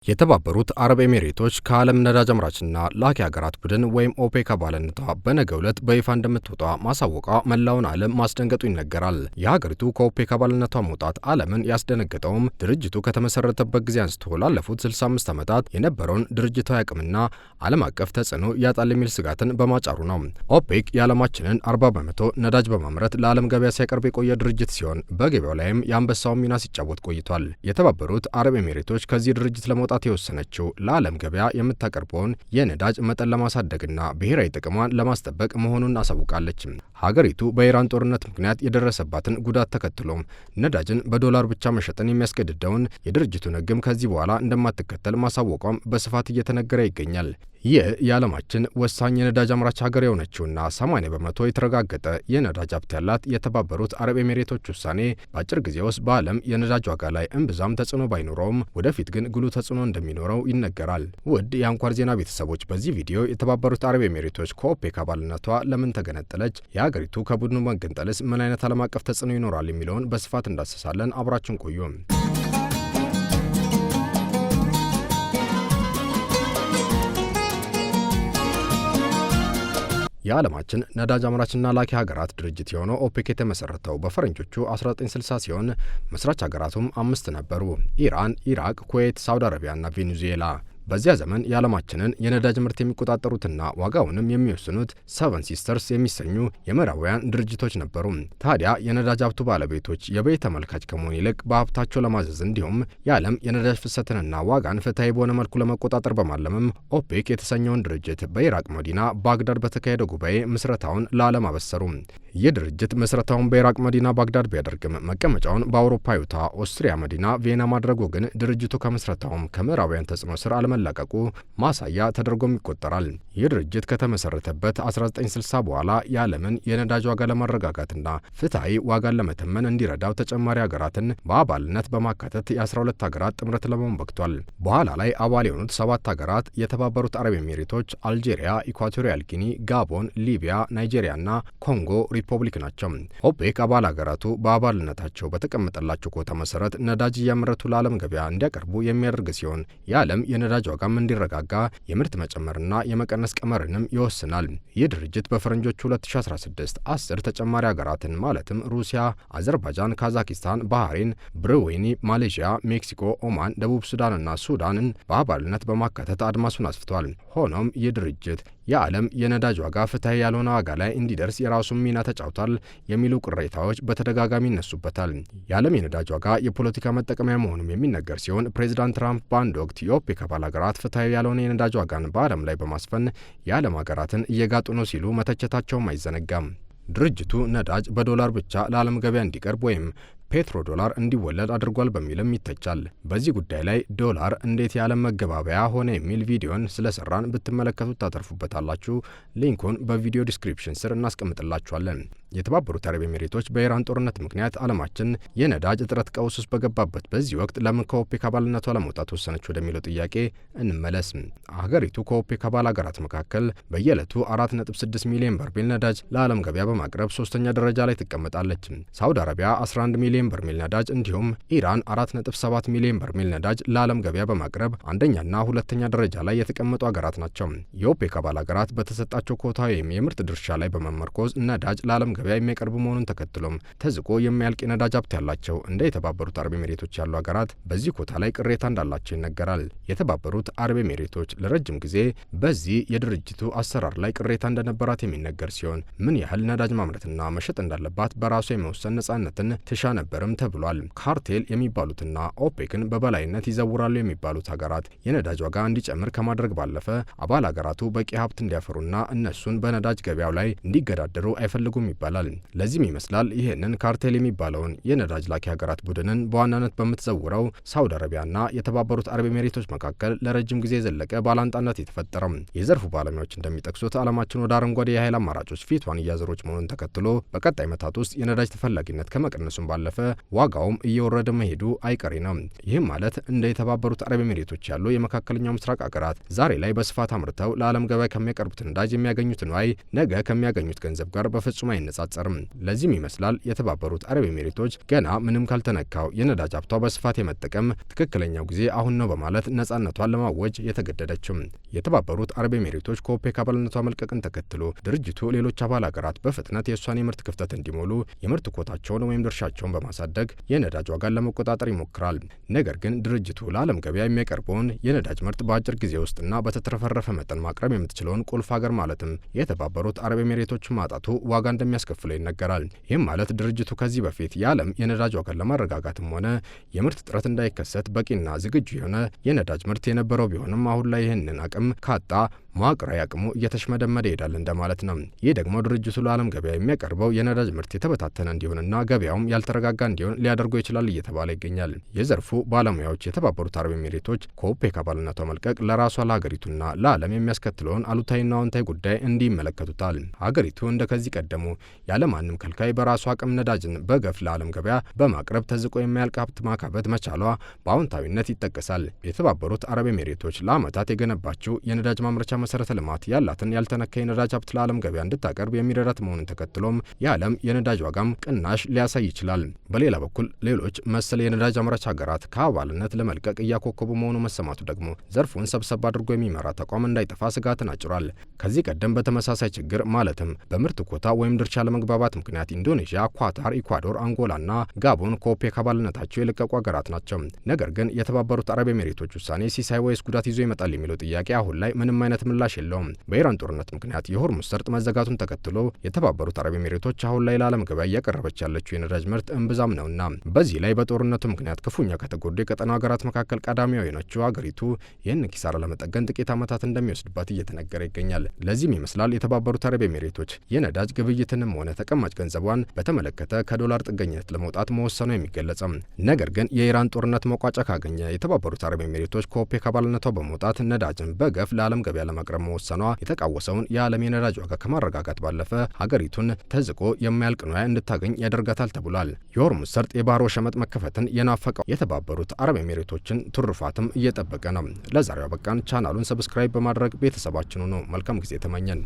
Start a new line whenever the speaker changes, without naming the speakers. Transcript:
የተባበሩት አረብ ኤሚሬቶች ከዓለም ነዳጅ አምራችና ላኪ ሀገራት ቡድን ወይም ኦፔክ አባልነቷ በነገው ዕለት በይፋ እንደምትወጣ ማሳወቋ መላውን ዓለም ማስደንገጡ ይነገራል። የሀገሪቱ ከኦፔክ አባልነቷ መውጣት ዓለምን ያስደነገጠውም ድርጅቱ ከተመሰረተበት ጊዜ አንስቶ ላለፉት 65 ዓመታት የነበረውን ድርጅታዊ አቅምና ዓለም አቀፍ ተጽዕኖ ያጣል የሚል ስጋትን በማጫሩ ነው። ኦፔክ የዓለማችንን 40 በመቶ ነዳጅ በማምረት ለዓለም ገበያ ሲያቀርብ የቆየ ድርጅት ሲሆን በገበያው ላይም የአንበሳውን ሚና ሲጫወት ቆይቷል። የተባበሩት አረብ ኤሚሬቶች ከዚህ ድርጅት ለመውጣት የወሰነችው ለዓለም ገበያ የምታቀርበውን የነዳጅ መጠን ለማሳደግና ብሔራዊ ጥቅሟን ለማስጠበቅ መሆኑን አሳውቃለች። ሀገሪቱ በኢራን ጦርነት ምክንያት የደረሰባትን ጉዳት ተከትሎም ነዳጅን በዶላር ብቻ መሸጥን የሚያስገድደውን የድርጅቱን ሕግም ከዚህ በኋላ እንደማትከተል ማሳወቋም በስፋት እየተነገረ ይገኛል። ይህ የዓለማችን ወሳኝ የነዳጅ አምራች ሀገር የሆነችውና 80 በመቶ የተረጋገጠ የነዳጅ ሀብት ያላት የተባበሩት አረብ ኤሚሬቶች ውሳኔ በአጭር ጊዜ ውስጥ በዓለም የነዳጅ ዋጋ ላይ እምብዛም ተጽዕኖ ባይኖረውም ወደፊት ግን ጉልህ ተጽዕኖ እንደሚኖረው ይነገራል። ውድ የአንኳር ዜና ቤተሰቦች፣ በዚህ ቪዲዮ የተባበሩት አረብ ኤሚሬቶች ከኦፔክ አባልነቷ ለምን ተገነጠለች፣ የሀገሪቱ ከቡድኑ መገንጠልስ ምን አይነት ዓለም አቀፍ ተጽዕኖ ይኖራል የሚለውን በስፋት እንዳሰሳለን። አብራችን ቆዩ። የዓለማችን ነዳጅ አምራችና ላኪ ሀገራት ድርጅት የሆነው ኦፔክ የተመሰረተው በፈረንጆቹ 1960 ሲሆን መስራች ሀገራቱም 5 ነበሩ: ኢራን፣ ኢራቅ፣ ኩዌት፣ ሳውዲ አረቢያና ቬኔዙዌላ። በዚያ ዘመን የዓለማችንን የነዳጅ ምርት የሚቆጣጠሩትና ዋጋውንም የሚወስኑት ሰቨን ሲስተርስ የሚሰኙ የምዕራባውያን ድርጅቶች ነበሩ። ታዲያ የነዳጅ ሀብቱ ባለቤቶች የበይ ተመልካች ከመሆን ይልቅ በሀብታቸው ለማዘዝ እንዲሁም የዓለም የነዳጅ ፍሰትንና ዋጋን ፍትሐዊ በሆነ መልኩ ለመቆጣጠር በማለምም ኦፔክ የተሰኘውን ድርጅት በኢራቅ መዲና ባግዳድ በተካሄደው ጉባኤ ምስረታውን ለዓለም አበሰሩ። ይህ ድርጅት ምስረታውን በኢራቅ መዲና ባግዳድ ቢያደርግም መቀመጫውን በአውሮፓዊቷ ኦስትሪያ መዲና ቪየና ማድረጉ ግን ድርጅቱ ከምስረታውም ከምዕራባውያን ተጽዕኖ ስር አለመላቀቁ ማሳያ ተደርጎም ይቆጠራል። ይህ ድርጅት ከተመሰረተበት 1960 በኋላ የዓለምን የነዳጅ ዋጋ ለማረጋጋትና ፍትሐዊ ዋጋን ለመተመን እንዲረዳው ተጨማሪ ሀገራትን በአባልነት በማካተት የ12 ሀገራት ጥምረት ለመሆን በቅቷል። በኋላ ላይ አባል የሆኑት 7 ሀገራት የተባበሩት አረብ ኤሚሬቶች፣ አልጄሪያ፣ ኢኳቶሪያል ጊኒ፣ ጋቦን፣ ሊቢያ፣ ናይጄሪያና ኮንጎ ሪፐብሊክ ናቸው። ኦፔክ አባል ሀገራቱ በአባልነታቸው በተቀመጠላቸው ኮታ መሰረት ነዳጅ እያመረቱ ለዓለም ገበያ እንዲያቀርቡ የሚያደርግ ሲሆን የዓለም የነዳጅ ዋጋም እንዲረጋጋ የምርት መጨመርና የመቀነስ ቀመርንም ይወስናል። ይህ ድርጅት በፈረንጆቹ 2016 10 ተጨማሪ ሀገራትን ማለትም ሩሲያ፣ አዘርባይጃን፣ ካዛኪስታን፣ ባህሬን፣ ብሩኔይ፣ ማሌዥያ፣ ሜክሲኮ፣ ኦማን፣ ደቡብ ሱዳንና ሱዳንን በአባልነት በማካተት አድማሱን አስፍቷል። ሆኖም ይህ ድርጅት የዓለም የነዳጅ ዋጋ ፍትሐዊ ያልሆነ ዋጋ ላይ እንዲደርስ የራሱን ሚና ተጫውቷል የሚሉ ቅሬታዎች በተደጋጋሚ ይነሱበታል። የዓለም የነዳጅ ዋጋ የፖለቲካ መጠቀሚያ መሆኑም የሚነገር ሲሆን ፕሬዚዳንት ትራምፕ በአንድ ወቅት የኦፔክ አባል ሀገራት ፍትሐዊ ያልሆነ የነዳጅ ዋጋን በዓለም ላይ በማስፈን የዓለም ሀገራትን እየጋጡ ነው ሲሉ መተቸታቸውም አይዘነጋም። ድርጅቱ ነዳጅ በዶላር ብቻ ለዓለም ገበያ እንዲቀርብ ወይም ፔትሮ ዶላር እንዲወለድ አድርጓል በሚልም ይተቻል። በዚህ ጉዳይ ላይ ዶላር እንዴት የዓለም መገባበያ ሆነ የሚል ቪዲዮን ስለሰራን ብትመለከቱት ታተርፉበታላችሁ። ሊንኩን በቪዲዮ ዲስክሪፕሽን ስር እናስቀምጥላችኋለን። የተባበሩት አረብ ኤሚሬቶች በኢራን ጦርነት ምክንያት ዓለማችን የነዳጅ እጥረት ቀውስ ውስጥ በገባበት በዚህ ወቅት ለምን ከኦፔክ አባልነቷ ለመውጣት ወሰነች ወደሚለው ጥያቄ እንመለስ። ሀገሪቱ ከኦፔክ አባል ሀገራት መካከል በየዕለቱ 4.6 ሚሊዮን በርሜል ነዳጅ ለዓለም ገበያ በማቅረብ 3ኛ ደረጃ ላይ ትቀመጣለች። ሳውዲ አረቢያ 11 ሚሊዮን በርሜል ነዳጅ እንዲሁም ኢራን 4.7 ሚሊዮን በርሜል ነዳጅ ለዓለም ገበያ በማቅረብ አንደኛና ሁለተኛ ደረጃ ላይ የተቀመጡ ሀገራት ናቸው። የኦፔክ አባል ሀገራት በተሰጣቸው ኮታ ወይም የምርት ድርሻ ላይ በመመርኮዝ ነዳጅ ለዓለም ገበያ የሚያቀርቡ መሆኑን ተከትሎም ተዝቆ የሚያልቅ የነዳጅ ሀብት ያላቸው እንደ የተባበሩት አረብ ኤሚሬቶች ያሉ ሀገራት በዚህ ኮታ ላይ ቅሬታ እንዳላቸው ይነገራል። የተባበሩት አረብ ኤሚሬቶች ለረጅም ጊዜ በዚህ የድርጅቱ አሰራር ላይ ቅሬታ እንደነበራት የሚነገር ሲሆን ምን ያህል ነዳጅ ማምረትና መሸጥ እንዳለባት በራሷ የመወሰን ነጻነትን ትሻ ነበርም ተብሏል። ካርቴል የሚባሉትና ኦፔክን በበላይነት ይዘውራሉ የሚባሉት ሀገራት የነዳጅ ዋጋ እንዲጨምር ከማድረግ ባለፈ አባል ሀገራቱ በቂ ሀብት እንዲያፈሩና እነሱን በነዳጅ ገበያው ላይ እንዲገዳደሩ አይፈልጉም ይባላል። ለዚህም ይመስላል ይህንን ካርቴል የሚባለውን የነዳጅ ላኪ ሀገራት ቡድንን በዋናነት በምትዘውረው ሳውዲ አረቢያና የተባበሩት አረብ ኤሚሬቶች መካከል ለረጅም ጊዜ የዘለቀ ባላንጣነት የተፈጠረው። የዘርፉ ባለሙያዎች እንደሚጠቅሱት ዓለማችን ወደ አረንጓዴ የኃይል አማራጮች ፊቷን እያዞረች መሆኑን ተከትሎ በቀጣይ ዓመታት ውስጥ የነዳጅ ተፈላጊነት ከመቀነሱም ባለፈ ዋጋውም እየወረደ መሄዱ አይቀሬ ነው። ይህም ማለት እንደ የተባበሩት አረብ ኤሚሬቶች ያሉ የመካከለኛው ምስራቅ ሀገራት ዛሬ ላይ በስፋት አምርተው ለዓለም ገበያ ከሚያቀርቡት ነዳጅ የሚያገኙት ንዋይ ነገ ከሚያገኙት ገንዘብ ጋር በፍጹም አይነጻ አይነጻጸርም። ለዚህም ይመስላል የተባበሩት አረብ ኤሚሬቶች ገና ምንም ካልተነካው የነዳጅ ሀብቷ በስፋት የመጠቀም ትክክለኛው ጊዜ አሁን ነው በማለት ነጻነቷን ለማወጅ የተገደደችው። የተባበሩት አረብ ኤሚሬቶች ከኦፔክ አባልነቷ መልቀቅን ተከትሎ ድርጅቱ ሌሎች አባል ሀገራት በፍጥነት የእሷን የምርት ክፍተት እንዲሞሉ የምርት ኮታቸውን ወይም ድርሻቸውን በማሳደግ የነዳጅ ዋጋን ለመቆጣጠር ይሞክራል። ነገር ግን ድርጅቱ ለዓለም ገበያ የሚያቀርበውን የነዳጅ ምርት በአጭር ጊዜ ውስጥና በተትረፈረፈ መጠን ማቅረብ የምትችለውን ቁልፍ ሀገር ማለትም የተባበሩት አረብ ኤሚሬቶች ማጣቱ ዋጋ እንደሚያስከፍለው ይነገራል። ይህም ማለት ድርጅቱ ከዚህ በፊት የዓለም የነዳጅ ዋጋን ለማረጋጋትም ሆነ የምርት እጥረት እንዳይከሰት በቂና ዝግጁ የሆነ የነዳጅ ምርት የነበረው ቢሆንም አሁን ላይ ይህንን አቅም ካጣ መዋቅራዊ አቅሙ እየተሽመደመደ ይሄዳል እንደማለት ነው። ይህ ደግሞ ድርጅቱ ለዓለም ገበያ የሚያቀርበው የነዳጅ ምርት የተበታተነ እንዲሆንና ገበያውም ያልተረጋጋ እንዲሆን ሊያደርገው ይችላል እየተባለ ይገኛል። የዘርፉ ባለሙያዎች የተባበሩት አረብ ኤሚሬቶች ከኦፔክ አባልነቷ መልቀቅ ለራሷ ለሀገሪቱና ለዓለም የሚያስከትለውን አሉታዊና አዎንታዊ ጉዳይ እንዲህ ይመለከቱታል። ሀገሪቱ እንደ ከዚህ ቀደሙ ያለማንም ከልካይ በራሷ አቅም ነዳጅን በገፍ ለዓለም ገበያ በማቅረብ ተዝቆ የማያልቅ ሀብት ማካበት መቻሏ በአዎንታዊነት ይጠቀሳል። የተባበሩት አረብ ኤሚሬቶች ለዓመታት የገነባችው የነዳጅ ማምረቻ መሰረተ ልማት ያላትን ያልተነካ የነዳጅ ሀብት ለዓለም ገበያ እንድታቀርብ የሚረዳት መሆኑን ተከትሎም የዓለም የነዳጅ ዋጋም ቅናሽ ሊያሳይ ይችላል። በሌላ በኩል ሌሎች መሰል የነዳጅ አምራች ሀገራት ከአባልነት ለመልቀቅ እያኮከቡ መሆኑ መሰማቱ ደግሞ ዘርፉን ሰብሰብ አድርጎ የሚመራ ተቋም እንዳይጠፋ ስጋትን አጭሯል። ከዚህ ቀደም በተመሳሳይ ችግር ማለትም በምርት ኮታ ወይም ድርሻ ለመግባባት ምክንያት ኢንዶኔዥያ፣ ኳታር፣ ኢኳዶር፣ አንጎላና ጋቦን ከኦፔክ አባልነታቸው የለቀቁ ሀገራት ናቸው። ነገር ግን የተባበሩት አረብ ኤሚሬቶች ውሳኔ ሲሳይ ወይስ ጉዳት ይዞ ይመጣል የሚለው ጥያቄ አሁን ላይ ምንም አይነት ምላሽ የለውም። በኢራን ጦርነት ምክንያት የሆርሙዝ ሰርጥ መዘጋቱን ተከትሎ የተባበሩት አረብ ኤሚሬቶች አሁን ላይ ለዓለም ገበያ እያቀረበች ያለችው የነዳጅ ምርት እምብዛም ነውና በዚህ ላይ በጦርነቱ ምክንያት ክፉኛ ከተጎዱ የቀጠናው ሀገራት መካከል ቀዳሚዋ የሆነችው ሀገሪቱ ይህን ኪሳራ ለመጠገን ጥቂት ዓመታት እንደሚወስድባት እየተነገረ ይገኛል። ለዚህም ይመስላል የተባበሩት አረብ ኤሚሬቶች የነዳጅ ግብይትንም ሆነ ተቀማጭ ገንዘቧን በተመለከተ ከዶላር ጥገኝነት ለመውጣት መወሰኑ የሚገለጸው። ነገር ግን የኢራን ጦርነት መቋጫ ካገኘ የተባበሩት አረብ ኤሚሬቶች ከኦፔክ አባልነቷ በመውጣት ነዳጅን በገፍ ለዓለም ገበያ ለማቅረብ መወሰኗ የተቃወሰውን የዓለም የነዳጅ ዋጋ ከማረጋጋት ባለፈ ሀገሪቱን ተዝቆ የማያልቅ ንዋይ እንድታገኝ ያደርጋታል ተብሏል። የሆርሙዝ ሰርጥ የባህር ወሽመጥ መከፈትን የናፈቀው የተባበሩት አረብ ኤሚሬቶችን ትሩፋትም እየጠበቀ ነው። ለዛሬው አበቃን። ቻናሉን ሰብስክራይብ በማድረግ ቤተሰባችን ሁኑ። መልካም ጊዜ ተመኘን።